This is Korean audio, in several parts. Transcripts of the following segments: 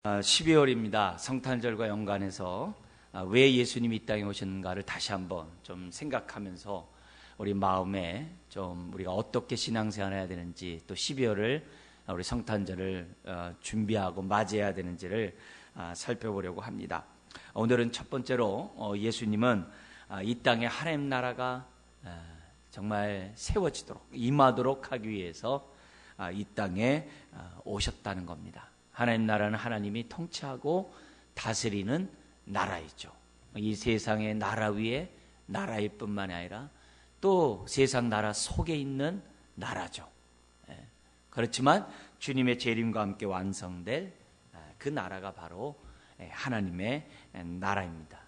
12월입니다. 성탄절과 연관해서 왜 예수님이 이 땅에 오셨는가를 다시 한번 좀 생각하면서 우리 마음에 좀 우리가 어떻게 신앙생활을 해야 되는지, 또 12월을 우리 성탄절을 준비하고 맞이해야 되는지를 살펴보려고 합니다. 오늘은 첫 번째로 예수님은 이 땅에 하나님 나라가 정말 세워지도록, 임하도록 하기 위해서 이 땅에 오셨다는 겁니다. 하나님 나라는 하나님이 통치하고 다스리는 나라이죠. 이 세상의 나라 위에 나라일 뿐만이 아니라 또 세상 나라 속에 있는 나라죠. 그렇지만 주님의 재림과 함께 완성될 그 나라가 바로 하나님의 나라입니다.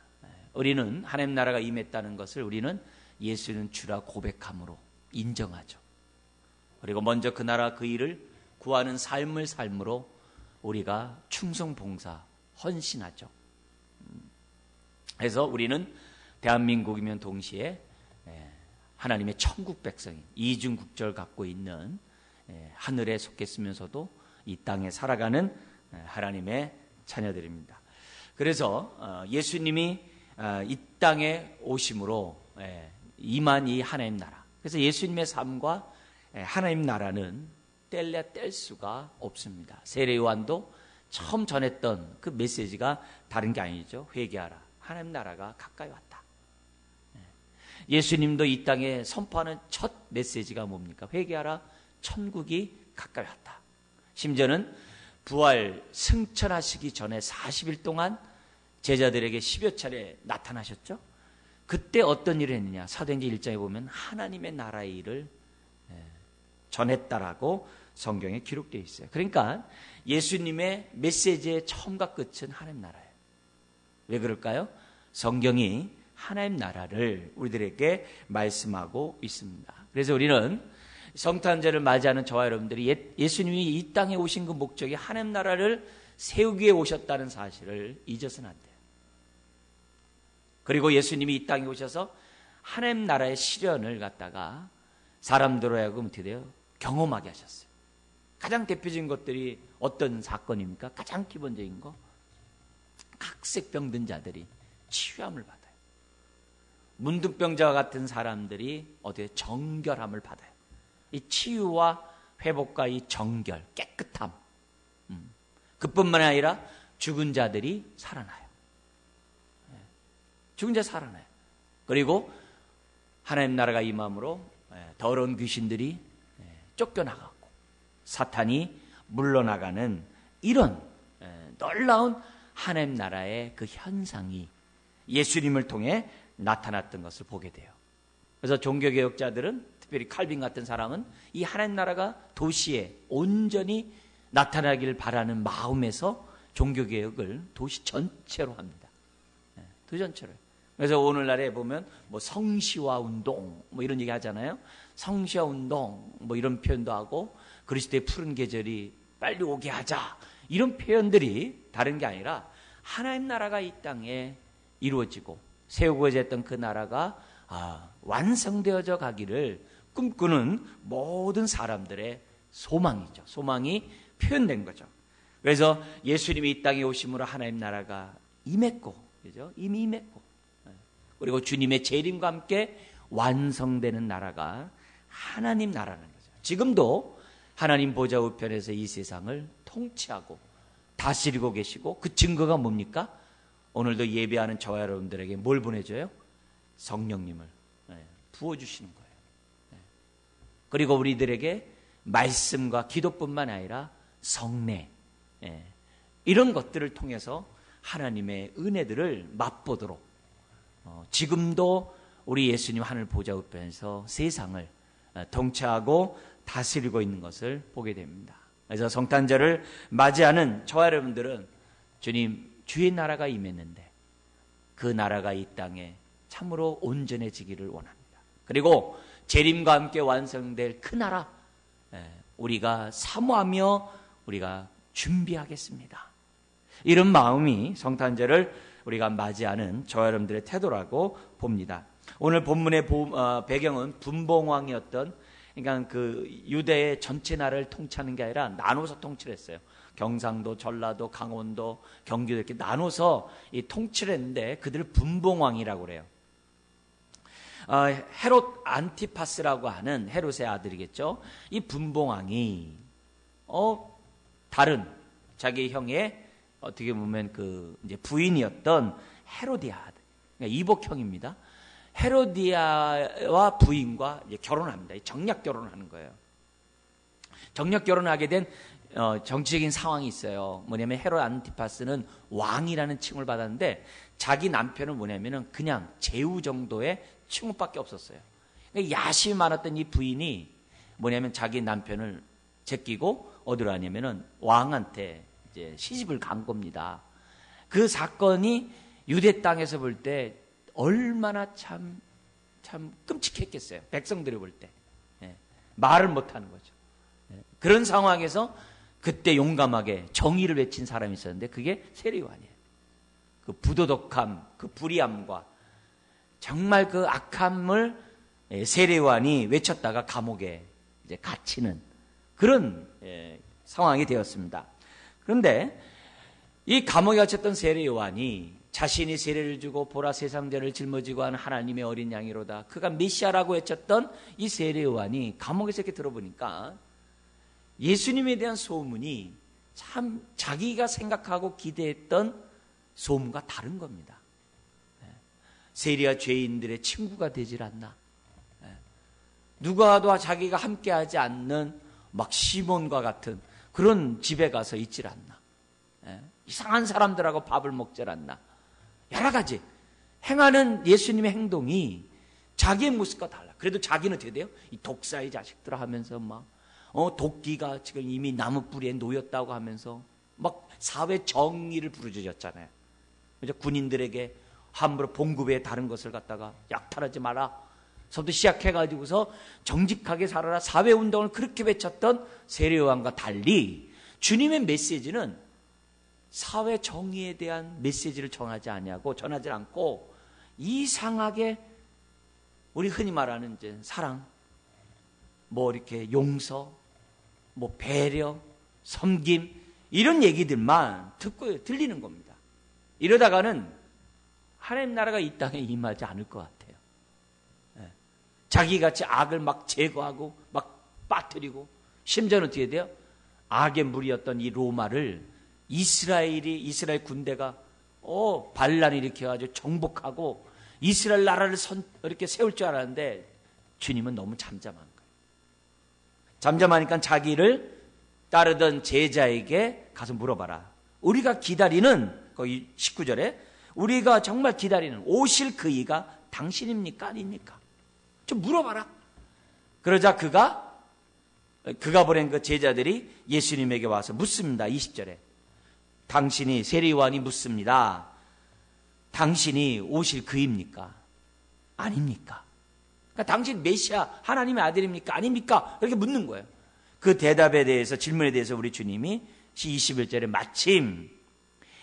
우리는 하나님 나라가 임했다는 것을 우리는 예수는 주라 고백함으로 인정하죠. 그리고 먼저 그 나라 그 일을 구하는 삶을 삶으로 우리가 충성봉사, 헌신하죠. 그래서 우리는 대한민국이면 동시에 하나님의 천국 백성인 이중국적을 갖고 있는 하늘에 속했으면서도 이 땅에 살아가는 하나님의 자녀들입니다. 그래서 예수님이 이 땅에 오심으로 임한 이 하나님 나라, 그래서 예수님의 삶과 하나님 나라는 뗄래야 뗄 수가 없습니다. 세례 요한도 처음 전했던 그 메시지가 다른 게 아니죠. 회개하라, 하나님 나라가 가까이 왔다. 예수님도 이 땅에 선포하는 첫 메시지가 뭡니까? 회개하라, 천국이 가까이 왔다. 심지어는 부활 승천하시기 전에 40일 동안 제자들에게 10여 차례 나타나셨죠. 그때 어떤 일을 했느냐? 사도행전 1장에 보면 하나님의 나라의 일을 전했다라고 성경에 기록되어 있어요. 그러니까 예수님의 메시지의 처음과 끝은 하나님 나라예요. 왜 그럴까요? 성경이 하나님 나라를 우리들에게 말씀하고 있습니다. 그래서 우리는 성탄절을 맞이하는 저와 여러분들이 예수님이 이 땅에 오신 그 목적이 하나님 나라를 세우기 위해 오셨다는 사실을 잊어서는 안 돼요. 그리고 예수님이 이 땅에 오셔서 하나님 나라의 실현을 갖다가 사람들로 하여금 어떻게 돼요? 경험하게 하셨어요. 가장 대표적인 것들이 어떤 사건입니까? 가장 기본적인 거, 각색병든 자들이 치유함을 받아요. 문둥병자와 같은 사람들이 어디에 정결함을 받아요. 이 치유와 회복과 이 정결, 깨끗함, 그뿐만 아니라 죽은 자들이 살아나요. 죽은 자 살아나요. 그리고 하나님 나라가 임함으로 더러운 귀신들이 쫓겨나가고 사탄이 물러나가는 이런 놀라운 하나님 나라의 그 현상이 예수님을 통해 나타났던 것을 보게 돼요. 그래서 종교개혁자들은, 특별히 칼빈 같은 사람은 이 하나님 나라가 도시에 온전히 나타나기를 바라는 마음에서 종교개혁을 도시 전체로 합니다. 도시 전체로. 그래서 오늘날에 보면 뭐 성시화 운동 뭐 이런 얘기 하잖아요. 성시화 운동 뭐 이런 표현도 하고, 그리스도의 푸른 계절이 빨리 오게 하자, 이런 표현들이 다른 게 아니라 하나님 나라가 이 땅에 이루어지고 세우고자 했던 그 나라가 완성되어져 가기를 꿈꾸는 모든 사람들의 소망이죠. 소망이 표현된 거죠. 그래서 예수님이 이 땅에 오심으로 하나님 나라가 임했고, 그죠? 이미 임했고, 그리고 주님의 재림과 함께 완성되는 나라가 하나님 나라는 거죠. 지금도 하나님 보좌 우편에서 이 세상을 통치하고 다스리고 계시고, 그 증거가 뭡니까? 오늘도 예배하는 저와 여러분들에게 뭘 보내줘요? 성령님을 부어주시는 거예요. 그리고 우리들에게 말씀과 기도뿐만 아니라 성례, 이런 것들을 통해서 하나님의 은혜들을 맛보도록 지금도 우리 예수님 하늘 보좌 우편에서 세상을 통치하고 다스리고 있는 것을 보게 됩니다. 그래서 성탄절을 맞이하는 저와 여러분들은 주님, 주의 나라가 임했는데 그 나라가 이 땅에 참으로 온전해지기를 원합니다. 그리고 재림과 함께 완성될 그 나라, 우리가 사모하며 우리가 준비하겠습니다. 이런 마음이 성탄절을 우리가 맞이하는 저와 여러분들의 태도라고 봅니다. 오늘 본문의 배경은 분봉왕이었던, 그러니까 그 유대의 전체 나라를 통치하는 게 아니라 나눠서 통치를 했어요. 경상도, 전라도, 강원도, 경기도 이렇게 나눠서 이 통치를 했는데 그들을 분봉왕이라고 그래요. 헤롯 안티파스라고 하는 헤롯의 아들이겠죠. 이 분봉왕이 다른 자기 형의 어떻게 보면 그 이제 부인이었던 헤로디아, 그러니까 이복형입니다. 헤로디아와 부인과 이제 결혼합니다. 정략 결혼을 하는 거예요. 정략 결혼하게 된 정치적인 상황이 있어요. 뭐냐면 헤롯 안티파스는 왕이라는 칭을 받았는데 자기 남편은 뭐냐면은 그냥 제후 정도의 칭호밖에 없었어요. 그러니까 야심이 많았던 이 부인이 뭐냐면 자기 남편을 제끼고 어디로 하냐면은 왕한테 이제 시집을 간 겁니다. 그 사건이 유대 땅에서 볼 때 얼마나 참 끔찍했겠어요. 백성들이 볼 때. 말을 못하는 거죠. 그런 상황에서 그때 용감하게 정의를 외친 사람이 있었는데 그게 세례요한이에요. 그 부도덕함, 그 불의함과 정말 그 악함을 세례요한이 외쳤다가 감옥에 이제 갇히는 그런 상황이 되었습니다. 그런데 이 감옥에 갇혔던 세례요한이 자신이 세례를 주고 보라 세상 죄를 짊어지고 하는 하나님의 어린 양이로다. 그가 메시아라고 외쳤던 이 세례요한이 감옥에서 이렇게 들어보니까 예수님에 대한 소문이 참 자기가 생각하고 기대했던 소문과 다른 겁니다. 세리와 죄인들의 친구가 되질 않나. 누가도 자기가 함께하지 않는 막 시몬과 같은 그런 집에 가서 있질 않나. 이상한 사람들하고 밥을 먹질 않나. 여러 가지 행하는 예수님의 행동이 자기의 모습과 달라. 그래도 자기는 어떻게 돼요? 이 독사의 자식들 하면서 막 도끼가 지금 이미 나무 뿌리에 놓였다고 하면서 막 사회 정의를 부르짖었잖아요. 그래서 군인들에게 함부로 봉급에 다른 것을 갖다가 약탈하지 마라. 서부터 시작해가지고서 정직하게 살아라. 사회운동을 그렇게 외쳤던 세례요한과 달리 주님의 메시지는 사회 정의에 대한 메시지를 전하지 않고 이상하게 우리 흔히 말하는 이제 사랑, 뭐 이렇게 용서, 뭐 배려, 섬김 이런 얘기들만 듣고 들리는 겁니다. 이러다가는 하나님 나라가 이 땅에 임하지 않을 것 같아요. 자기같이 악을 막 제거하고 막 빠뜨리고 심지어는 어떻게 돼요? 악의 무리였던 이 로마를 이스라엘 군대가 반란을 일으켜가지고 정복하고 이스라엘 나라를 이렇게 세울 줄 알았는데 주님은 너무 잠잠한 거예요. 잠잠하니까 자기를 따르던 제자에게 가서 물어봐라. 우리가 기다리는 거기 19절에 우리가 정말 기다리는 오실 그 이가 당신입니까? 아닙니까? 좀 물어봐라. 그러자 그가 보낸 그 제자들이 예수님에게 와서 묻습니다. 20절에 당신이 세례요한이 묻습니다. 당신이 오실 그입니까? 아닙니까? 그러니까 당신 메시아 하나님의 아들입니까? 아닙니까? 이렇게 묻는 거예요. 그 대답에 대해서 질문에 대해서 우리 주님이 21절에 마침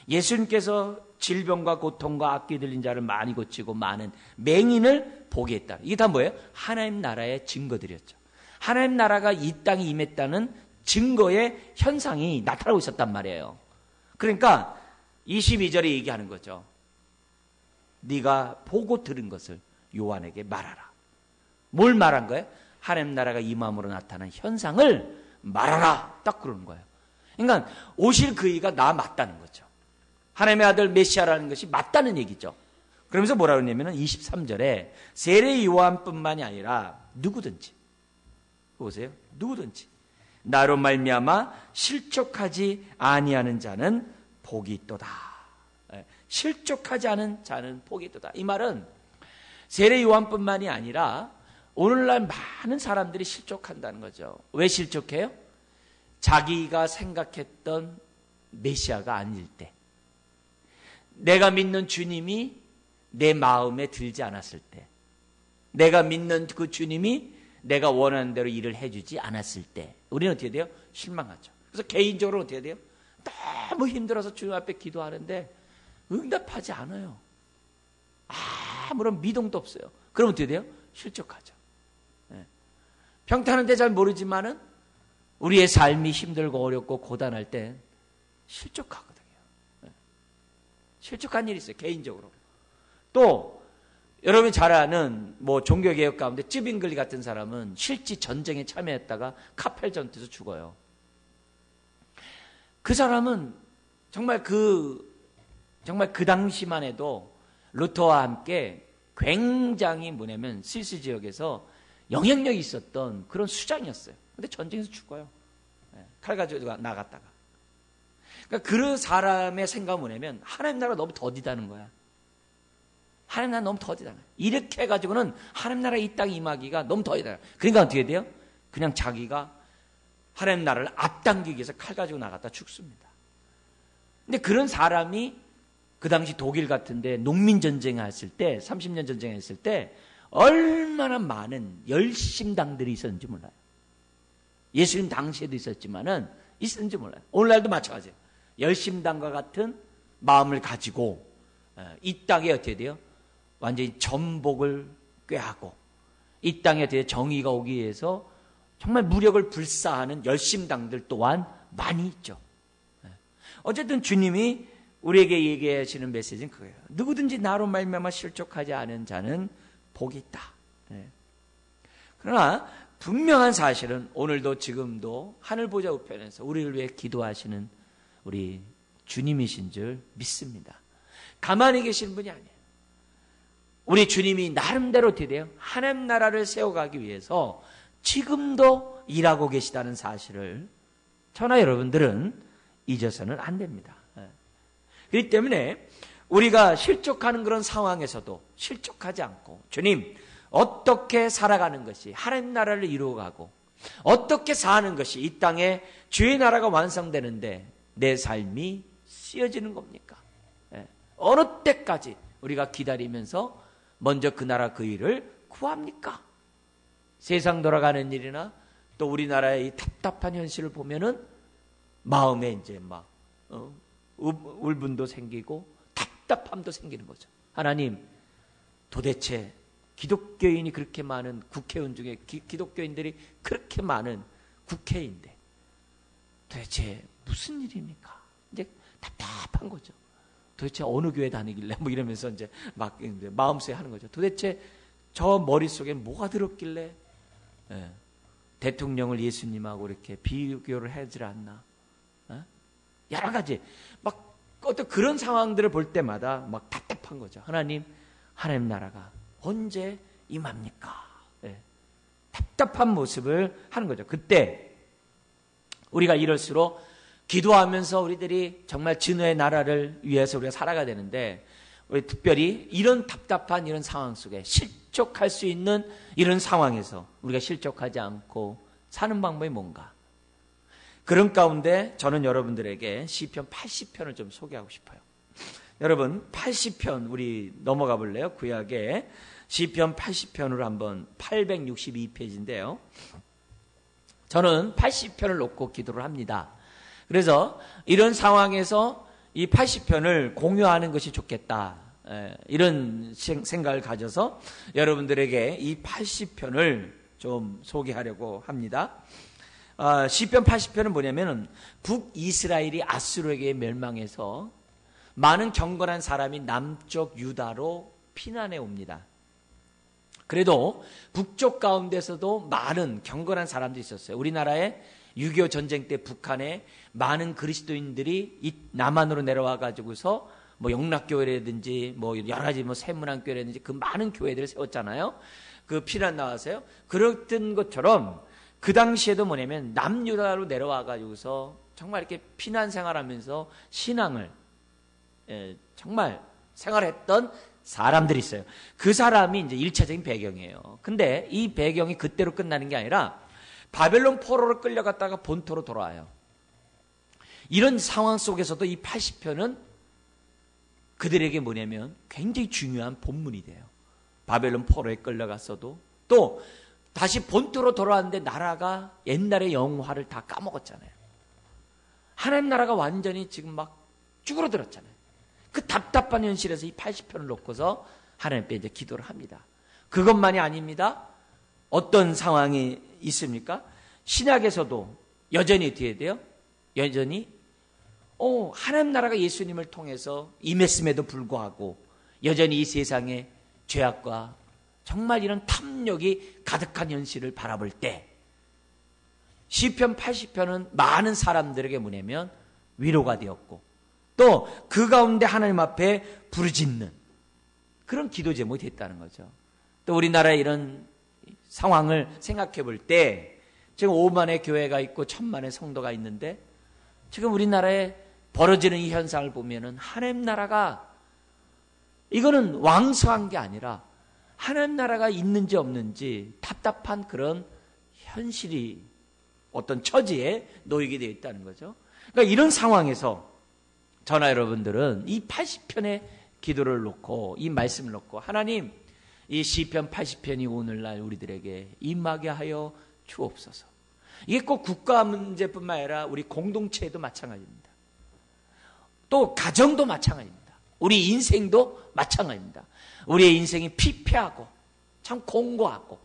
예수님께서 질병과 고통과 악귀 들린 자를 많이 고치고 많은 맹인을 보게 했다. 이게 다 뭐예요? 하나님 나라의 증거들이었죠. 하나님 나라가 이 땅에 임했다는 증거의 현상이 나타나고 있었단 말이에요. 그러니까 22절에 얘기하는 거죠. 네가 보고 들은 것을 요한에게 말하라. 뭘 말한 거예요? 하나님 나라가 임함으로 나타난 현상을 말하라. 딱 그러는 거예요. 그러니까 오실 그 이가 나 맞다는 거죠. 하나님의 아들 메시아라는 것이 맞다는 얘기죠. 그러면서 뭐라 그러냐면 23절에 세례 요한뿐만이 아니라 누구든지 보세요. 누구든지 나로 말미암아 실족하지 아니하는 자는 복이 있도다. 실족하지 않은 자는 복이 있도다. 이 말은 세례 요한뿐만이 아니라 오늘날 많은 사람들이 실족한다는 거죠. 왜 실족해요? 자기가 생각했던 메시아가 아닐 때, 내가 믿는 주님이 내 마음에 들지 않았을 때, 내가 믿는 그 주님이 내가 원하는 대로 일을 해주지 않았을 때 우리는 어떻게 돼요? 실망하죠. 그래서 개인적으로 어떻게 돼요? 너무 힘들어서 주님 앞에 기도하는데 응답하지 않아요. 아무런 미동도 없어요. 그럼 어떻게 돼요? 실족하죠. 평탄한데 잘 모르지만은 우리의 삶이 힘들고 어렵고 고단할 때 실족하거든요. 실족한 일이 있어요, 개인적으로. 또 여러분이 잘 아는 종교개혁 가운데 쯔빙글리 같은 사람은 실제 전쟁에 참여했다가 카펠 전투에서 죽어요. 그 사람은 정말 그 당시만 해도 루터와 함께 굉장히 스위스 지역에서 영향력이 있었던 그런 수장이었어요. 근데 전쟁에서 죽어요. 칼 가지고 나갔다가. 그러니까 그 사람의 생각은 뭐냐면 하나님 나라가 너무 더디다는 거야. 하나님 나라 너무 더디다. 이렇게 해가지고는 하나님 나라 이 땅에 임하기가 너무 더디다. 그러니까 어떻게 돼요? 그냥 자기가 하나님 나라를 앞당기기 위해서 칼 가지고 나갔다 죽습니다. 근데 그런 사람이 그 당시 독일 같은데 농민전쟁을 했을 때, 30년 전쟁을 했을 때 얼마나 많은 열심당들이 있었는지 몰라요. 예수님 당시에도 있었지만은 있었는지 몰라요. 오늘날도 마찬가지예요. 열심당과 같은 마음을 가지고 이 땅에 어떻게 돼요? 완전히 전복을 꾀하고 이 땅에 대해 정의가 오기 위해서 정말 무력을 불사하는 열심당들 또한 많이 있죠. 어쨌든 주님이 우리에게 얘기하시는 메시지는 그거예요. 누구든지 나로 말미암아 실족하지 않은 자는 복이 있다. 그러나 분명한 사실은 오늘도 지금도 하늘 보좌 우편에서 우리를 위해 기도하시는 우리 주님이신 줄 믿습니다. 가만히 계시는 분이 아니에요. 우리 주님이 나름대로 어떻게 돼요? 하나님 나라를 세워가기 위해서 지금도 일하고 계시다는 사실을 저나 여러분들은 잊어서는 안 됩니다. 그렇기 때문에 우리가 실족하는 그런 상황에서도 실족하지 않고 주님 어떻게 살아가는 것이 하나님 나라를 이루어가고 어떻게 사는 것이 이 땅에 주의 나라가 완성되는데 내 삶이 쓰여지는 겁니까? 어느 때까지 우리가 기다리면서 먼저 그 나라 그 일을 구합니까? 세상 돌아가는 일이나 또 우리나라의 이 답답한 현실을 보면은 마음에 이제 울분도 생기고 답답함도 생기는 거죠. 하나님, 도대체 기독교인이 그렇게 많은 국회의원 중에 기독교인들이 그렇게 많은 국회인데 도대체 무슨 일입니까? 이제 답답한 거죠. 도대체 어느 교회 다니길래 이러면서 이제 마음속에 하는 거죠. 도대체 저 머릿속에 뭐가 들었길래 대통령을 예수님하고 이렇게 비교를 하지 않나? 여러 가지 어떤 그런 상황들을 볼 때마다 답답한 거죠. 하나님 나라가 언제 임합니까? 답답한 모습을 하는 거죠. 그때 우리가 이럴수록 기도하면서 우리들이 정말 진노의 나라를 위해서 우리가 살아가야 되는데 우리 특별히 이런 답답한 이런 상황 속에 실족할 수 있는 이런 상황에서 우리가 실족하지 않고 사는 방법이 뭔가? 그런 가운데 저는 여러분들에게 시편 80편을 좀 소개하고 싶어요. 여러분 80편 우리 넘어가 볼래요? 구약에 시편 80편으로 한번 862페이지인데요. 저는 80편을 놓고 기도를 합니다. 그래서 이런 상황에서 이 80편을 공유하는 것이 좋겠다. 이런 생각을 가져서 여러분들에게 이 80편을 좀 소개하려고 합니다. 시편 80편은 뭐냐면 북이스라엘이 아수르에게 멸망해서 많은 경건한 사람이 남쪽 유다로 피난해 옵니다. 그래도 북쪽 가운데서도 많은 경건한 사람들이 있었어요. 우리나라에 6.25 전쟁 때 북한에 많은 그리스도인들이 이 남한으로 내려와 가지고서 영락교회라든지 여러 가지 세문안교회라든지 그 많은 교회들을 세웠잖아요. 그 피난 나와서요. 그랬던 것처럼 그 당시에도 뭐냐면 남유다로 내려와 가지고서 정말 이렇게 피난 생활하면서 신앙을 정말 생활했던 사람들이 있어요. 그 사람이 이제 1차적인 배경이에요. 근데 이 배경이 그때로 끝나는 게 아니라 바벨론 포로로 끌려갔다가 본토로 돌아와요. 이런 상황 속에서도 이 80편은 그들에게 뭐냐면 굉장히 중요한 본문이 돼요. 바벨론 포로에 끌려갔어도 또 다시 본토로 돌아왔는데 나라가 옛날의 영화를 다 까먹었잖아요. 하나님 나라가 완전히 지금 쭈그러들었잖아요. 그 답답한 현실에서 이 80편을 놓고서 하나님께 이제 기도를 합니다. 그것만이 아닙니다. 어떤 상황이 있습니까? 신약에서도 여전히 어떻게 돼요? 여전히 하나님 나라가 예수님을 통해서 임했음에도 불구하고 여전히 이 세상에 죄악과 정말 이런 탐욕이 가득한 현실을 바라볼 때 시편 80편은 많은 사람들에게 뭐냐면 위로가 되었고 또 그 가운데 하나님 앞에 부르짖는 그런 기도 제목이 됐다는 거죠. 또 우리나라의 이런 상황을 생각해 볼 때 지금 5만의 교회가 있고 1000만의 성도가 있는데 지금 우리나라에 벌어지는 이 현상을 보면은 하나님 나라가 이거는 왕성한 게 아니라 하나님 나라가 있는지 없는지 답답한 그런 현실이 어떤 처지에 놓이게 되어 있다는 거죠. 그러니까 이런 상황에서 저나 여러분들은 이 80편의 기도를 놓고 이 말씀을 놓고 하나님 이 시편 80편이 오늘날 우리들에게 임하게 하여 주옵소서. 이게 꼭 국가 문제뿐만 아니라 우리 공동체도 마찬가지입니다. 또 가정도 마찬가지입니다. 우리 인생도 마찬가지입니다. 우리의 인생이 피폐하고 참 공고하고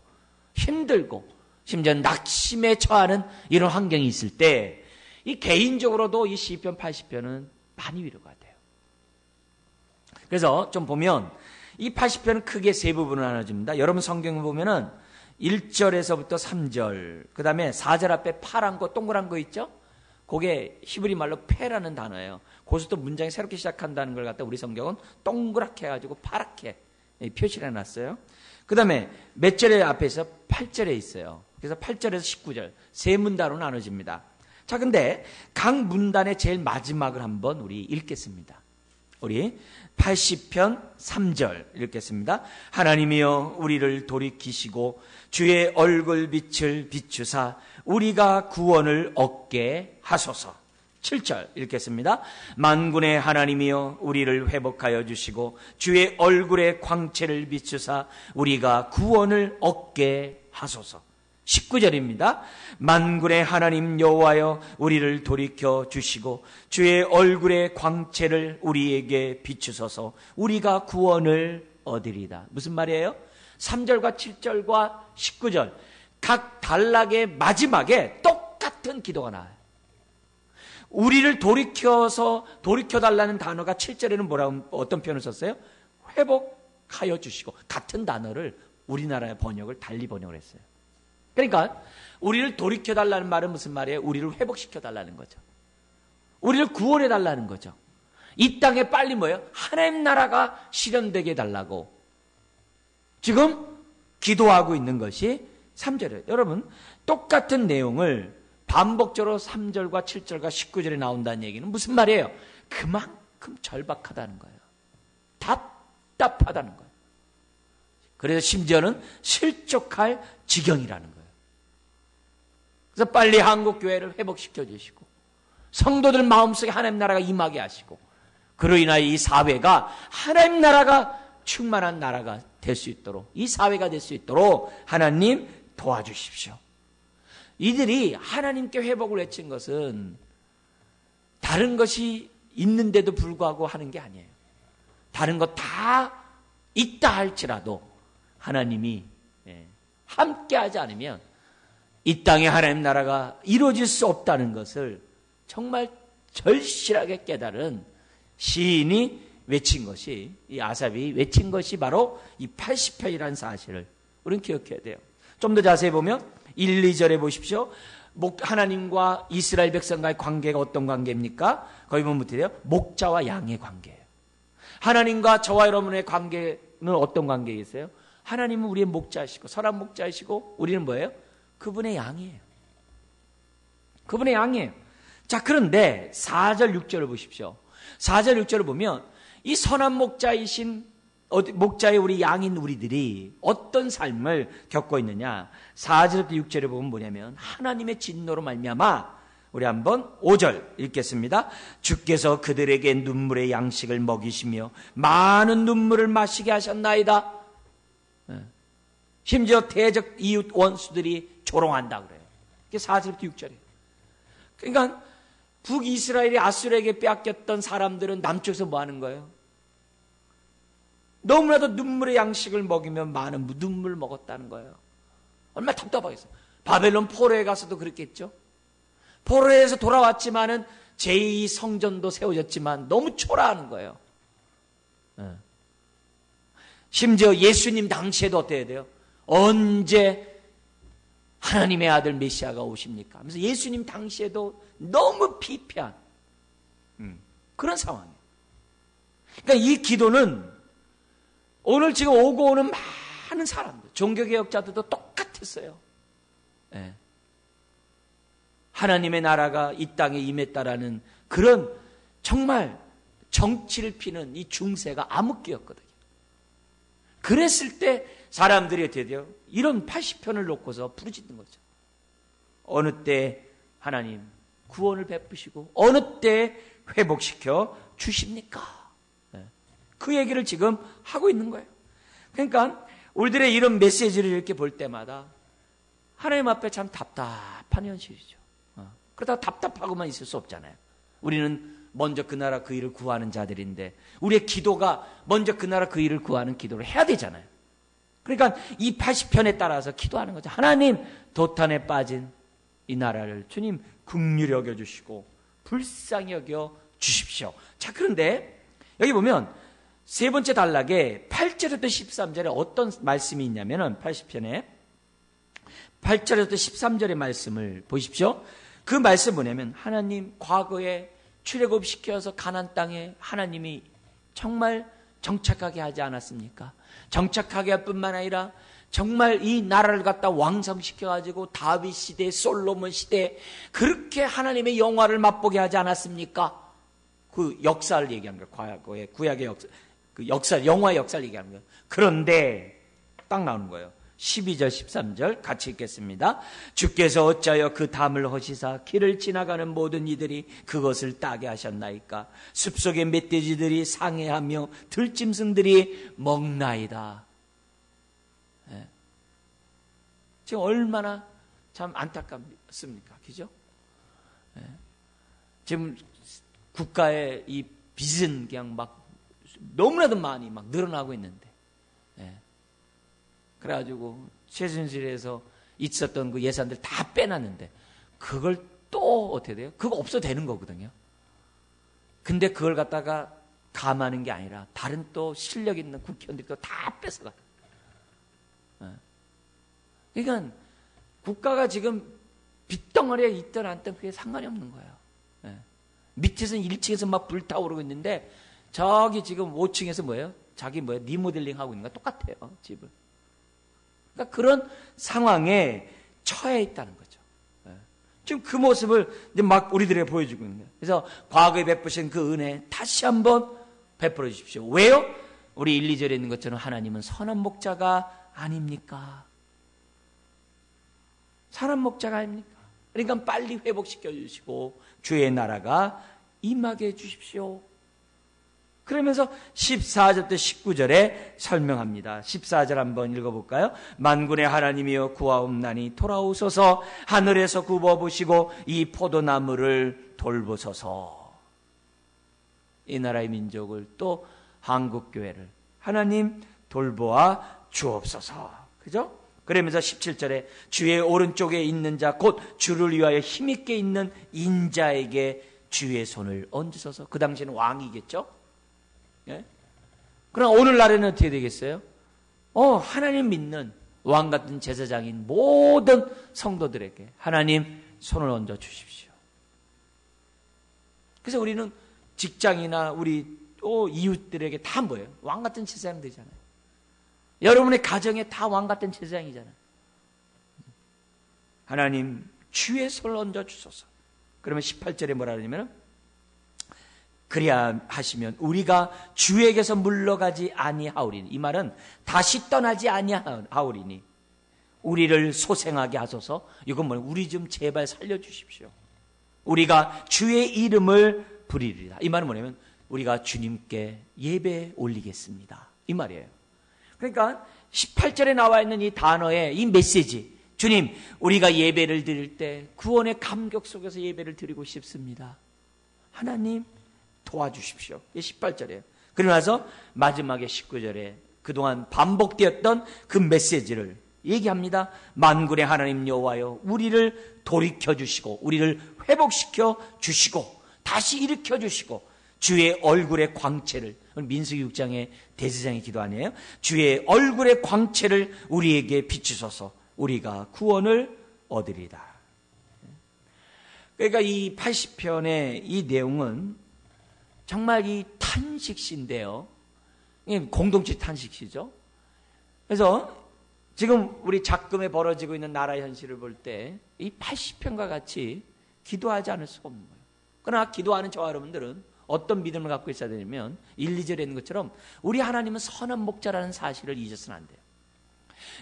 힘들고 심지어 낙심에 처하는 이런 환경이 있을 때 이 개인적으로도 이 시편 80편은 많이 위로가 돼요. 그래서 좀 보면 이 80편은 크게 세 부분으로 나눠집니다. 여러분 성경을 보면은 1절에서부터 3절, 그 다음에 4절 앞에 파란 거 동그란 거 있죠? 그게 히브리 말로 페라는 단어예요. 거기서 또 문장이 새롭게 시작한다는 걸 갖다 우리 성경은 동그랗게 해가지고 파랗게 표시를 해놨어요. 그 다음에 몇 절의 앞에서 8절에 있어요. 그래서 8절에서 19절 세 문단으로 나눠집니다. 자, 근데 각 문단의 제일 마지막을 한번 우리 읽겠습니다. 우리 80편 3절 읽겠습니다. 하나님이여 우리를 돌이키시고 주의 얼굴 빛을 비추사 우리가 구원을 얻게 하소서. 7절 읽겠습니다. 만군의 하나님이여 우리를 회복하여 주시고 주의 얼굴의 광채를 비추사 우리가 구원을 얻게 하소서. 19절입니다. 만군의 하나님 여호와여 우리를 돌이켜 주시고 주의 얼굴의 광채를 우리에게 비추소서 우리가 구원을 얻으리다. 무슨 말이에요? 3절과 7절과 19절 각 단락의 마지막에 똑같은 기도가 나와요. 우리를 돌이켜달라는 단어가 7절에는 뭐라고 어떤 표현을 썼어요? 회복하여 주시고 같은 단어를 우리나라의 번역을 달리 번역을 했어요. 그러니까 우리를 돌이켜달라는 말은 무슨 말이에요? 우리를 회복시켜달라는 거죠. 우리를 구원해달라는 거죠. 이 땅에 빨리 뭐예요? 하나님 나라가 실현되게 해달라고 지금 기도하고 있는 것이 3절이에요. 여러분 똑같은 내용을 반복적으로 3절과 7절과 19절에 나온다는 얘기는 무슨 말이에요? 그만큼 절박하다는 거예요. 답답하다는 거예요. 그래서 심지어는 실족할 지경이라는 거예요. 그래서 빨리 한국 교회를 회복시켜 주시고 성도들 마음속에 하나님 나라가 임하게 하시고 그로 인하여 이 사회가 하나님 나라가 충만한 나라가 될 수 있도록 이 사회가 될 수 있도록 하나님 도와주십시오. 이들이 하나님께 회복을 외친 것은 다른 것이 있는데도 불구하고 하는 게 아니에요. 다른 것 다 있다 할지라도 하나님이 함께하지 않으면 이 땅에 하나님 나라가 이루어질 수 없다는 것을 정말 절실하게 깨달은 시인이 외친 것이 이 아삽이 외친 것이 바로 이 80편이라는 사실을 우리는 기억해야 돼요. 좀 더 자세히 보면 1, 2절에 보십시오. 하나님과 이스라엘 백성과의 관계가 어떤 관계입니까? 거기 보면 어떻게 돼요? 목자와 양의 관계예요. 하나님과 저와 여러분의 관계는 어떤 관계이세요? 하나님은 우리의 목자이시고 선한 목자이시고 우리는 뭐예요? 그분의 양이에요. 그분의 양이에요. 자, 그런데 4절 6절을 보십시오. 4절 6절을 보면 이 선한 목자이신 목자의 우리 양인 우리들이 어떤 삶을 겪고 있느냐. 4절부터 6절에 보면 뭐냐면 하나님의 진노로 말미암아 우리 한번 5절 읽겠습니다. 주께서 그들에게 눈물의 양식을 먹이시며 많은 눈물을 마시게 하셨나이다. 심지어 대적 이웃 원수들이 조롱한다 그래요. 이게 4절부터 6절이에요. 그러니까 북이스라엘이 아수르에게 빼앗겼던 사람들은 남쪽에서 뭐 하는 거예요? 너무나도 눈물의 양식을 먹이면 많은 눈물을 먹었다는 거예요. 얼마나 답답하겠어요. 바벨론 포로에 가서도 그랬겠죠. 포로에서 돌아왔지만은 제2성전도 세워졌지만 너무 초라하는 거예요. 심지어 예수님 당시에도 어때야 돼요? 언제 하나님의 아들 메시아가 오십니까? 하면서 예수님 당시에도 너무 피폐한 그런 상황이에요. 그러니까 이 기도는 오늘 지금 오고 오는 많은 사람들, 종교개혁자들도 똑같았어요. 네. 하나님의 나라가 이 땅에 임했다라는 그런 정말 정치를 피는 이 중세가 암흑기였거든요. 그랬을 때 사람들이 어떻게 돼요? 이런 80편을 놓고서 부르짖는 거죠. 어느 때 하나님 구원을 베푸시고 어느 때 회복시켜 주십니까? 네. 그 얘기를 지금 하고 있는 거예요. 그러니까 우리들의 이런 메시지를 이렇게 볼 때마다 하나님 앞에 참 답답한 현실이죠. 그러다가 답답하고만 있을 수 없잖아요. 우리는 먼저 그 나라 그 일을 구하는 자들인데 우리의 기도가 먼저 그 나라 그 일을 구하는 기도를 해야 되잖아요. 그러니까 이 80편에 따라서 기도하는 거죠. 하나님, 도탄에 빠진 이 나라를 주님 긍휼히 여겨주시고 불쌍히 여겨 주십시오. 자, 그런데 여기 보면 세 번째 단락에 8절부터 13절에 어떤 말씀이 있냐면은 80편에 8절부터 13절의 말씀을 보십시오. 그 말씀 뭐냐면 하나님 과거에 출애굽시켜서 가나안 땅에 하나님이 정말 정착하게 하지 않았습니까? 정착하게 할 뿐만 아니라 정말 이 나라를 갖다 왕성시켜가지고 다윗 시대, 솔로몬 시대 그렇게 하나님의 영화를 맛보게 하지 않았습니까? 그 역사를 얘기하는 거예요. 과거의 구약의 역사, 그 역사, 영화의 역사를 얘기하는 거예요. 그런데 딱 나오는 거예요. 12절 13절 같이 읽겠습니다. 주께서 어찌하여 그 담을 허시사 길을 지나가는 모든 이들이 그것을 따게 하셨나이까? 숲속의 멧돼지들이 상해하며 들짐승들이 먹나이다. 네. 지금 얼마나 참 안타깝습니까? 그죠? 네. 지금 국가의 이 빚은 그냥 막 너무나도 많이 막 늘어나고 있는데 네. 그래가지고 최순실에서 있었던 그 예산들 다 빼놨는데 그걸 또 어떻게 돼요? 그거 없어도 되는 거거든요. 근데 그걸 갖다가 감하는 게 아니라 다른 또 실력 있는 국회의원들이 또 다 뺏어가요. 그러니까 국가가 지금 빚덩어리에 있든 않든 그게 상관이 없는 거예요. 밑에서는 1층에서 막 불타오르고 있는데 저기 지금 5층에서 뭐예요? 자기 뭐예요? 리모델링 하고 있는 거 똑같아요. 집을. 그러니까 그런 상황에 처해 있다는 거죠. 지금 그 모습을 이제 막 우리들에게 보여주고 있는 거예요. 그래서 과거에 베푸신 그 은혜 다시 한번 베풀어 주십시오. 왜요? 우리 1, 2절에 있는 것처럼 하나님은 선한 목자가 아닙니까? 선한 목자가 아닙니까? 그러니까 빨리 회복시켜 주시고 주의 나라가 임하게 해 주십시오. 그러면서 14절부터 19절에 설명합니다. 14절 한번 읽어볼까요? 만군의 하나님이여 구하옵나니 돌아오소서. 하늘에서 굽어보시고 이 포도나무를 돌보소서. 이 나라의 민족을 또 한국교회를 하나님 돌보아 주옵소서. 그죠? 그러면서 17절에 주의 오른쪽에 있는 자 곧 주를 위하여 힘있게 있는 인자에게 주의 손을 얹으소서. 그 당시에는 왕이겠죠? 예? 그럼 오늘날에는 어떻게 되겠어요? 하나님 믿는 왕 같은 제사장인 모든 성도들에게 하나님 손을 얹어 주십시오. 그래서 우리는 직장이나 우리 또 이웃들에게 다 뭐예요? 왕 같은 제사장 되잖아요. 여러분의 가정에 다 왕 같은 제사장이잖아요. 하나님 주의 손을 얹어 주소서. 그러면 18절에 뭐라 그러냐면 그리야 하시면 우리가 주에게서 물러가지 아니하오리니. 이 말은 다시 떠나지 아니하오리니 우리를 소생하게 하소서. 이건 뭐예요? 우리 좀 제발 살려주십시오. 우리가 주의 이름을 부리리라. 이 말은 뭐냐면 우리가 주님께 예배 올리겠습니다. 이 말이에요. 그러니까 18절에 나와 있는 이 단어의 이 메시지, 주님 우리가 예배를 드릴 때 구원의 감격 속에서 예배를 드리고 싶습니다. 하나님 도와주십시오. 이게 18절이에요. 그러고 나서 마지막에 19절에 그동안 반복되었던 그 메시지를 얘기합니다. 만군의 하나님 여호와여 우리를 돌이켜 주시고 우리를 회복시켜 주시고 다시 일으켜 주시고 주의 얼굴의 광채를, 민수기 6장의 대제사장의 기도 아니에요? 주의 얼굴의 광채를 우리에게 비추소서 우리가 구원을 얻으리다. 그러니까 이 80편의 이 내용은 정말 이 탄식시인데요. 공동체 탄식시죠. 그래서 지금 우리 작금에 벌어지고 있는 나라 현실을 볼 때 이 80편과 같이 기도하지 않을 수가 없는 거예요. 그러나 기도하는 저와 여러분들은 어떤 믿음을 갖고 있어야 되냐면 1, 2절에 있는 것처럼 우리 하나님은 선한 목자라는 사실을 잊어서는 안 돼요.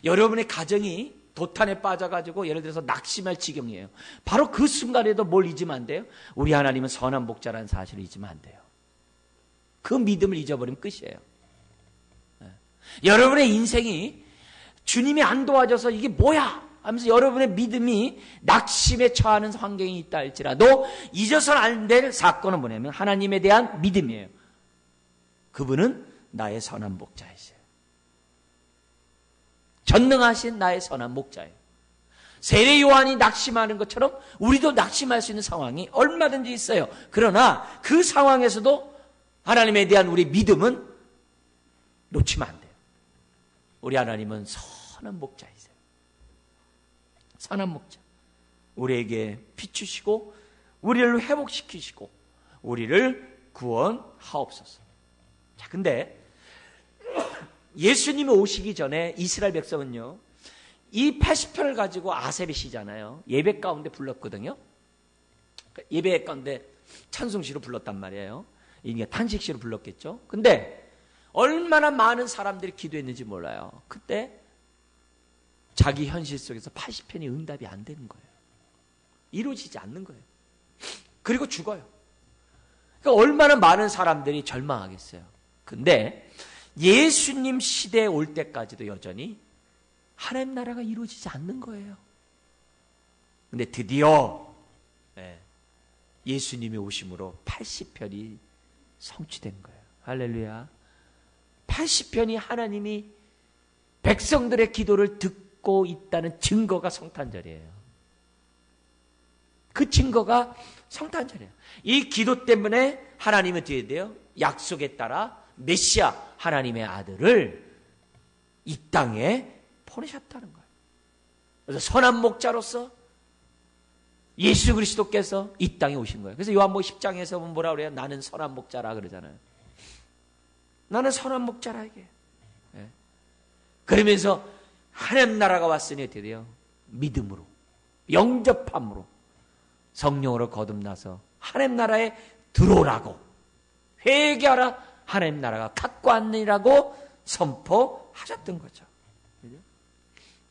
여러분의 가정이 도탄에 빠져가지고 예를 들어서 낙심할 지경이에요. 바로 그 순간에도 뭘 잊으면 안 돼요? 우리 하나님은 선한 목자라는 사실을 잊으면 안 돼요. 그 믿음을 잊어버리면 끝이에요. 여러분의 인생이 주님이 안 도와줘서 이게 뭐야 하면서 여러분의 믿음이 낙심에 처하는 환경이 있다 할지라도 잊어서는 안 될 사건은 뭐냐면 하나님에 대한 믿음이에요. 그분은 나의 선한 목자이세요. 전능하신 나의 선한 목자예요. 세례 요한이 낙심하는 것처럼 우리도 낙심할 수 있는 상황이 얼마든지 있어요. 그러나 그 상황에서도 하나님에 대한 우리 믿음은 놓치면 안 돼요. 우리 하나님은 선한 목자이세요. 선한 목자. 우리에게 비추시고 우리를 회복시키시고 우리를 구원하옵소서. 자, 근데 예수님이 오시기 전에 이스라엘 백성은요, 이 80편을 가지고 아세벳이잖아요. 예배 가운데 불렀거든요. 예배 가운데 찬송시로 불렀단 말이에요. 이게 탄식시로 불렀겠죠. 근데 얼마나 많은 사람들이 기도했는지 몰라요. 그때 자기 현실 속에서 80편이 응답이 안 되는 거예요. 이루어지지 않는 거예요. 그리고 죽어요. 그러니까 얼마나 많은 사람들이 절망하겠어요. 근데 예수님 시대에 올 때까지도 여전히 하나님 나라가 이루어지지 않는 거예요. 근데 드디어 예수님이 오심으로 80편이 성취된 거예요. 할렐루야. 80편이 하나님이 백성들의 기도를 듣고 있다는 증거가 성탄절이에요. 그 증거가 성탄절이에요. 이 기도 때문에 하나님은 어떻게 돼요? 약속에 따라 메시아 하나님의 아들을 이 땅에 보내셨다는 거예요. 그래서 선한 목자로서 예수 그리스도께서 이 땅에 오신 거예요. 그래서 요한복음 10장에서 뭐라 그래요? 나는 선한 목자라 그러잖아요. 나는 선한 목자라 이게. 그러면서 하나님 나라가 왔으니 어떻게 돼요? 믿음으로, 영접함으로, 성령으로 거듭나서 하나님 나라에 들어오라고, 회개하라, 하나님 나라가 갖고 왔느니라고 선포하셨던 거죠.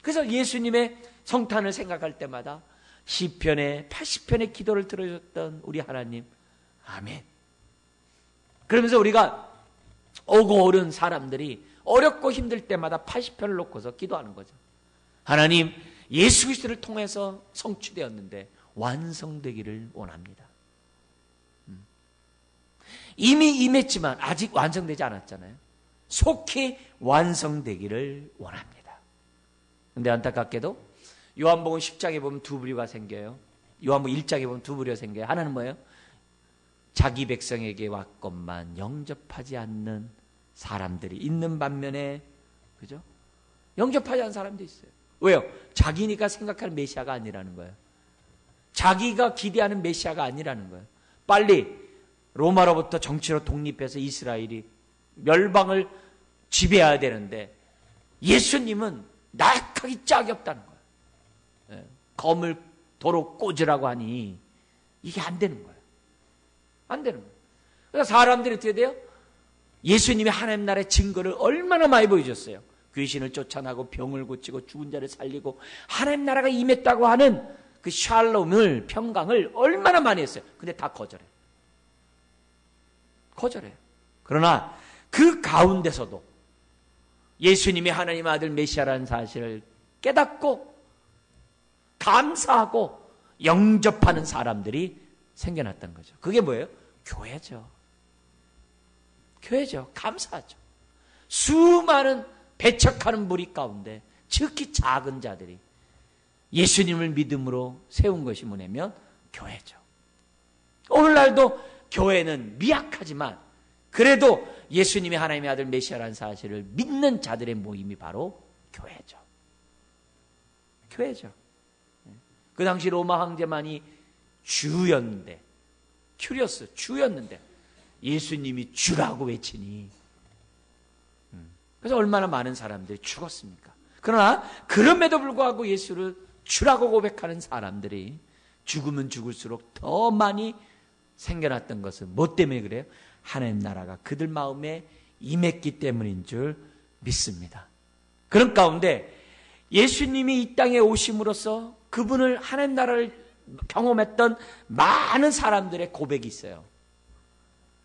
그래서 예수님의 성탄을 생각할 때마다 시편의 80편의 기도를 들어줬던 우리 하나님, 아멘. 그러면서 우리가 오고 오른 사람들이 어렵고 힘들 때마다 80편을 놓고서 기도하는 거죠. 하나님, 예수 그리스도를 통해서 성취되었는데 완성되기를 원합니다. 이미 임했지만 아직 완성되지 않았잖아요. 속히 완성되기를 원합니다. 그런데 안타깝게도 요한복음 10장에 보면 두 부류가 생겨요. 요한복음 1장에 보면 두 부류가 생겨요. 하나는 뭐예요? 자기 백성에게 왔건만 영접하지 않는 사람들이 있는 반면에, 그죠? 영접하지 않는 사람도 있어요. 왜요? 자기니까 생각하는 메시아가 아니라는 거예요. 자기가 기대하는 메시아가 아니라는 거예요. 빨리 로마로부터 정치로 독립해서 이스라엘이 멸망을 지배해야 되는데 예수님은 나약하기 짝이 없다는 거예요. 검을 도로 꽂으라고 하니 이게 안 되는 거예요. 안 되는 거예요. 그래서 사람들이 어떻게 돼요? 예수님이 하나님 나라의 증거를 얼마나 많이 보여줬어요. 귀신을 쫓아나고 병을 고치고 죽은 자를 살리고 하나님 나라가 임했다고 하는 그 샬롬을, 평강을 얼마나 많이 했어요. 근데 다 거절해요. 거절해요. 그러나 그 가운데서도 예수님이 하나님 아들 메시아라는 사실을 깨닫고 감사하고 영접하는 사람들이 생겨났다는 거죠. 그게 뭐예요? 교회죠. 교회죠. 감사하죠. 수많은 배척하는 무리 가운데 특히 작은 자들이 예수님을 믿음으로 세운 것이 뭐냐면 교회죠. 오늘날도 교회는 미약하지만 그래도 예수님이 하나님의 아들 메시아라는 사실을 믿는 자들의 모임이 바로 교회죠. 교회죠. 그 당시 로마 황제만이 주였는데, 큐리어스 주였는데 예수님이 주라고 외치니 그래서 얼마나 많은 사람들이 죽었습니까? 그러나 그럼에도 불구하고 예수를 주라고 고백하는 사람들이 죽으면 죽을수록 더 많이 생겨났던 것은 뭐 때문에 그래요? 하나님 나라가 그들 마음에 임했기 때문인 줄 믿습니다. 그런 가운데 예수님이 이 땅에 오심으로써 그분을 하나님 나라를 경험했던 많은 사람들의 고백이 있어요.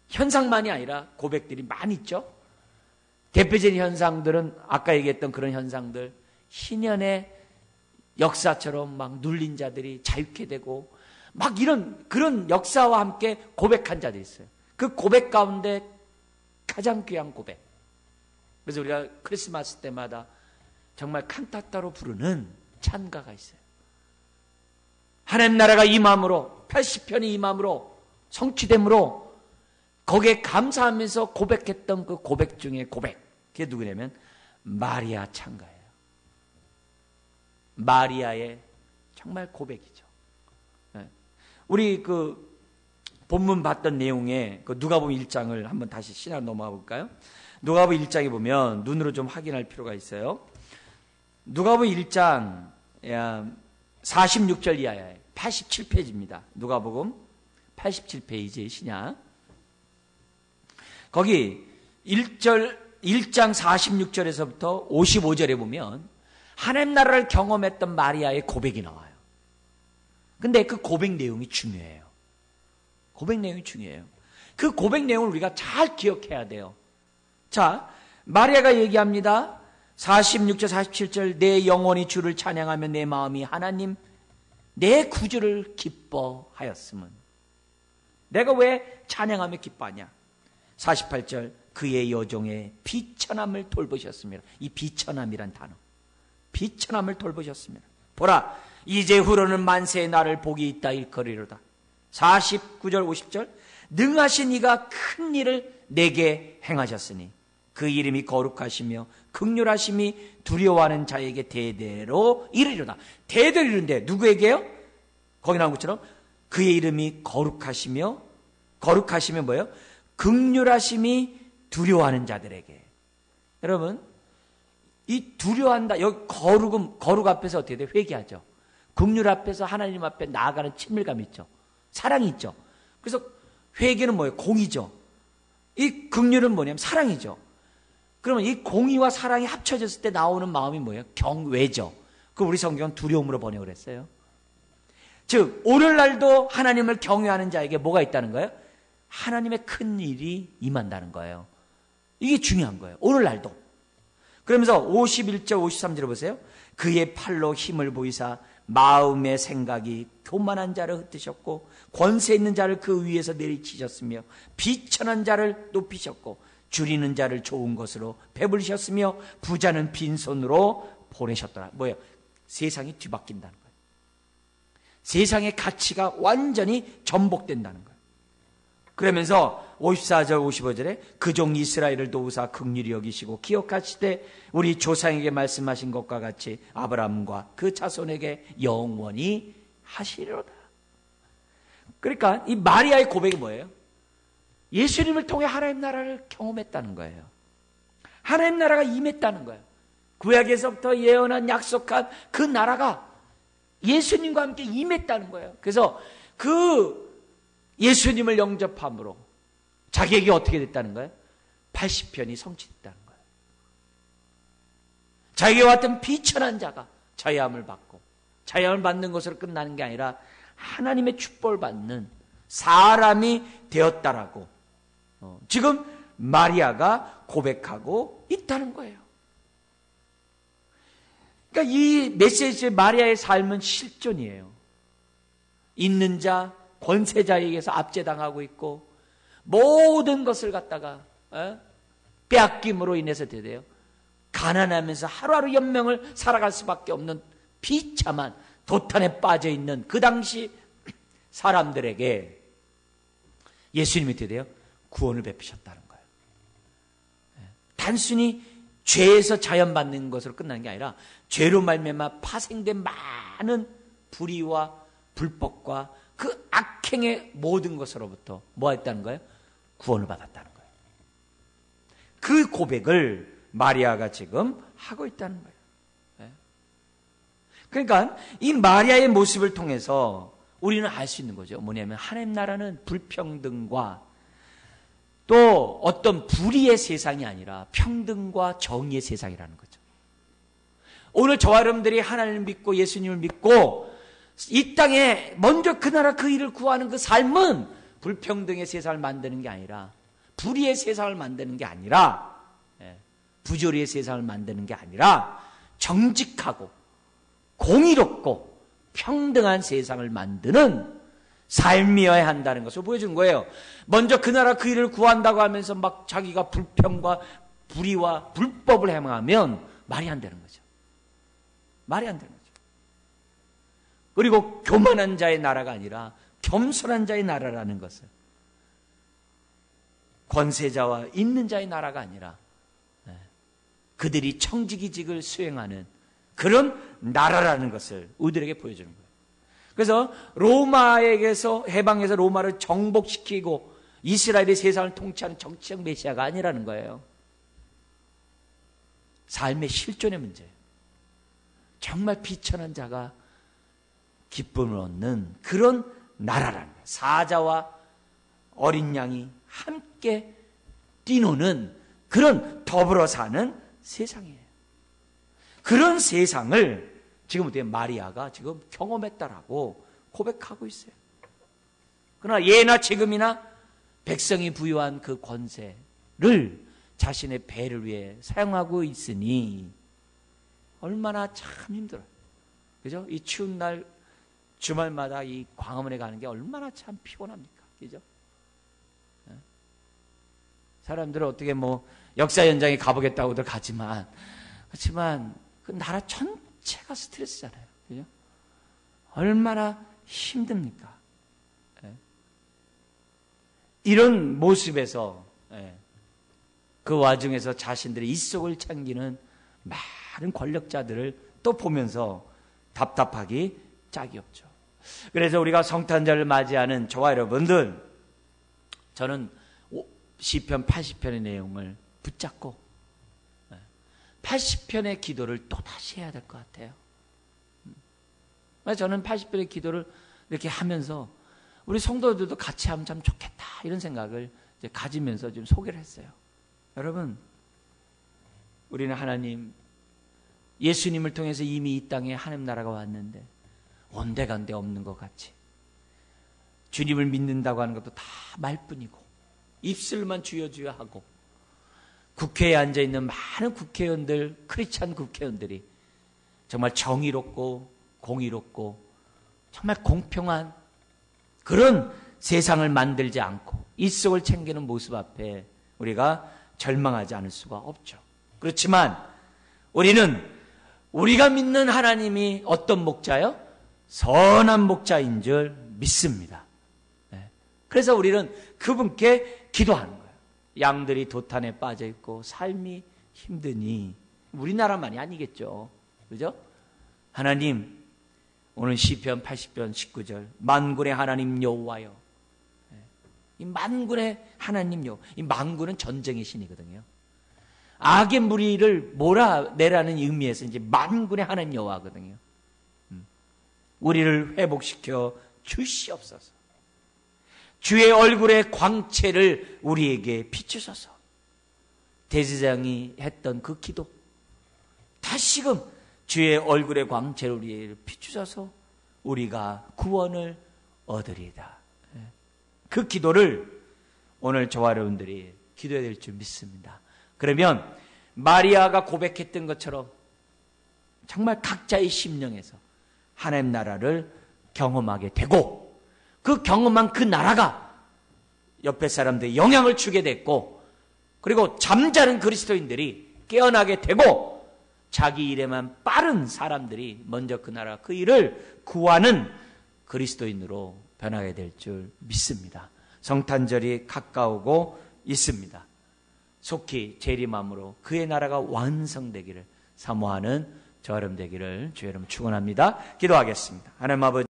현상만이 아니라 고백들이 많이 있죠. 대표적인 현상들은 아까 얘기했던 그런 현상들, 희년의 역사처럼 막 눌린 자들이 자유케 되고 막 이런 그런 역사와 함께 고백한 자들이 있어요. 그 고백 가운데 가장 귀한 고백. 그래서 우리가 크리스마스 때마다 정말 칸타타로 부르는 찬가가 있어요. 하나님 나라가 임함으로 80편이 임함으로 성취됨으로 거기에 감사하면서 고백했던 그 고백 중에 고백. 그게 누구냐면 마리아 찬가예요. 마리아의 정말 고백이죠. 우리 그 본문 봤던 내용에 그 누가복음 1장을 한번 다시 신화로 넘어가 볼까요? 누가복음 1장에 보면 눈으로 좀 확인할 필요가 있어요. 누가복음 1장 46절 이하에 87페이지입니다. 누가복음 87페이지 신약. 거기 1장 46절에서부터 55절에 보면 하나님 나라를 경험했던 마리아의 고백이 나와요. 근데 그 고백 내용이 중요해요. 고백 내용이 중요해요. 그 고백 내용을 우리가 잘 기억해야 돼요. 자, 마리아가 얘기합니다. 46절 47절 내 영혼이 주를 찬양하며 내 마음이 하나님 내 구주를 기뻐하였음은. 내가 왜 찬양하며 기뻐하냐? 48절 그의 여종의 비천함을 돌보셨습니다. 이 비천함이란 단어. 비천함을 돌보셨습니다. 보라 이제 후로는 만세의 날을 복이 있다 일거리로다. 49절 50절 능하신 이가 큰 일을 내게 행하셨으니 그 이름이 거룩하시며 긍휼하심이 두려워하는 자에게 대대로 이르리로다. 대대로 이르는데 누구에게요? 거기 나온 것처럼 그의 이름이 거룩하시며 뭐예요? 긍휼하심이 두려워하는 자들에게. 여러분 이 두려워한다. 여기 거룩 앞에서 어떻게 돼요? 회개하죠. 긍휼 앞에서 하나님 앞에 나아가는 친밀감이 있죠. 사랑이 있죠. 그래서 회개는 뭐예요? 공의죠. 이 긍휼은 뭐냐면 사랑이죠. 그러면 이 공의와 사랑이 합쳐졌을 때 나오는 마음이 뭐예요? 경외죠. 그 우리 성경은 두려움으로 번역을 했어요. 즉 오늘날도 하나님을 경외하는 자에게 뭐가 있다는 거예요? 하나님의 큰 일이 임한다는 거예요. 이게 중요한 거예요. 오늘날도. 그러면서 51절 53절을 보세요. 그의 팔로 힘을 보이사 마음의 생각이 교만한 자를 흩으셨고 권세 있는 자를 그 위에서 내리치셨으며 비천한 자를 높이셨고 줄이는 자를 좋은 것으로 배부르셨으며 부자는 빈손으로 보내셨더라. 뭐예요? 세상이 뒤바뀐다는 거예요. 세상의 가치가 완전히 전복된다는 거예요. 그러면서 54절 55절에 그 종 이스라엘을 도우사 긍휼히 여기시고 기억하시되 우리 조상에게 말씀하신 것과 같이 아브라함과 그 자손에게 영원히 하시리로다. 그러니까 이 마리아의 고백이 뭐예요? 예수님을 통해 하나님 나라를 경험했다는 거예요. 하나님 나라가 임했다는 거예요. 구약에서부터 예언한 약속한 그 나라가 예수님과 함께 임했다는 거예요. 그래서 그 예수님을 영접함으로 자기에게 어떻게 됐다는 거예요? 80편이 성취됐다는 거예요. 자기와 같은 비천한 자가 자유함을 받고 자유함을 받는 것으로 끝나는 게 아니라 하나님의 축복을 받는 사람이 되었다라고 지금 마리아가 고백하고 있다는 거예요. 그러니까 이 메시지의 마리아의 삶은 실존이에요. 있는 자, 권세자에게서 압제당하고 있고 모든 것을 갖다가 빼앗김으로 인해서 돼요. 가난하면서 하루하루 연명을 살아갈 수밖에 없는 비참한 도탄에 빠져있는 그 당시 사람들에게 예수님이 어떻게 돼요? 구원을 베푸셨다는 거예요. 단순히 죄에서 자연받는 것으로 끝나는 게 아니라 죄로 말미암아 파생된 많은 불의와 불법과 그 악행의 모든 것으로부터 뭐 했다는 거예요? 구원을 받았다는 거예요. 그 고백을 마리아가 지금 하고 있다는 거예요. 그러니까 이 마리아의 모습을 통해서 우리는 알 수 있는 거죠. 뭐냐면 하나님 나라는 불평등과 또 어떤 불의의 세상이 아니라 평등과 정의의 세상이라는 거죠. 오늘 저와 여러분들이 하나님을 믿고 예수님을 믿고 이 땅에 먼저 그 나라 그 일을 구하는 그 삶은 불평등의 세상을 만드는 게 아니라 불의의 세상을 만드는 게 아니라 부조리의 세상을 만드는 게 아니라 정직하고 공의롭고 평등한 세상을 만드는 삶이어야 한다는 것을 보여준 거예요. 먼저 그 나라 그 일을 구한다고 하면서 막 자기가 불평과 불의와 불법을 행하면 말이 안 되는 거죠. 말이 안 되는 거죠. 그리고 교만한 자의 나라가 아니라 겸손한 자의 나라라는 것을, 권세자와 있는 자의 나라가 아니라 그들이 청지기직을 수행하는 그런 나라라는 것을 우리들에게 보여주는 거예요. 그래서 로마에게서 해방해서 로마를 정복시키고 이스라엘의 세상을 통치하는 정치적 메시아가 아니라는 거예요. 삶의 실존의 문제예요. 정말 비천한 자가 기쁨을 얻는 그런 나라라는 거예요. 사자와 어린 양이 함께 뛰노는 그런 더불어 사는 세상이에요. 그런 세상을 지금 어떻게 마리아가 지금 경험했다라고 고백하고 있어요. 그러나 예나 지금이나 백성이 부여한 그 권세를 자신의 배를 위해 사용하고 있으니 얼마나 참 힘들어요. 그죠? 이 추운 날 주말마다 이 광화문에 가는 게 얼마나 참 피곤합니까? 그죠? 사람들은 어떻게 뭐 역사 현장에 가보겠다고들 가지만, 그렇지만 그 나라 전체가 스트레스잖아요. 그죠? 얼마나 힘듭니까? 이런 모습에서 그 와중에서 자신들의 입속을 챙기는 많은 권력자들을 또 보면서 답답하기 짝이 없죠. 그래서 우리가 성탄절을 맞이하는 저와 여러분들, 저는 시편 80편의 내용을 붙잡고 80편의 기도를 또다시 해야 될 것 같아요. 저는 80편의 기도를 이렇게 하면서 우리 성도들도 같이 하면 참 좋겠다 이런 생각을 이제 가지면서 좀 소개를 했어요. 여러분, 우리는 하나님, 예수님을 통해서 이미 이 땅에 하나님 나라가 왔는데 온데간데 없는 것 같이 주님을 믿는다고 하는 것도 다 말뿐이고 입술만 주여 주여 하고 국회에 앉아있는 많은 국회의원들, 크리스찬 국회의원들이 정말 정의롭고 공의롭고 정말 공평한 그런 세상을 만들지 않고 입속을 챙기는 모습 앞에 우리가 절망하지 않을 수가 없죠. 그렇지만 우리는 우리가 믿는 하나님이 어떤 목자요? 선한 목자인 줄 믿습니다. 그래서 우리는 그분께 기도하는 거예요. 양들이 도탄에 빠져 있고 삶이 힘드니, 우리나라만이 아니겠죠. 그죠? 하나님, 오늘 시편 80편 19절, 만군의 하나님 여호와여. 이 만군의 하나님 여호와, 이 만군은 전쟁의 신이거든요. 악의 무리를 몰아내라는 의미에서 이제 만군의 하나님 여호와거든요. 우리를 회복시켜 주시옵소서. 주의 얼굴의 광채를 우리에게 비추소서. 대제사장이 했던 그 기도, 다시금 주의 얼굴의 광채를 우리에게 비추소서 우리가 구원을 얻으리이다. 그 기도를 오늘 저와 여러분들이 기도해야 될 줄 믿습니다. 그러면 마리아가 고백했던 것처럼 정말 각자의 심령에서 하나님 나라를 경험하게 되고, 그 경험한 그 나라가 옆에 사람들에 영향을 주게 됐고, 그리고 잠자는 그리스도인들이 깨어나게 되고, 자기 일에만 빠른 사람들이 먼저 그 나라 그 일을 구하는 그리스도인으로 변하게 될 줄 믿습니다. 성탄절이 가까우고 있습니다. 속히 재림함으로 그의 나라가 완성되기를 사모하는 저 여러분 되기를 주의 이름 축원합니다. 기도하겠습니다. 하나님 아버지,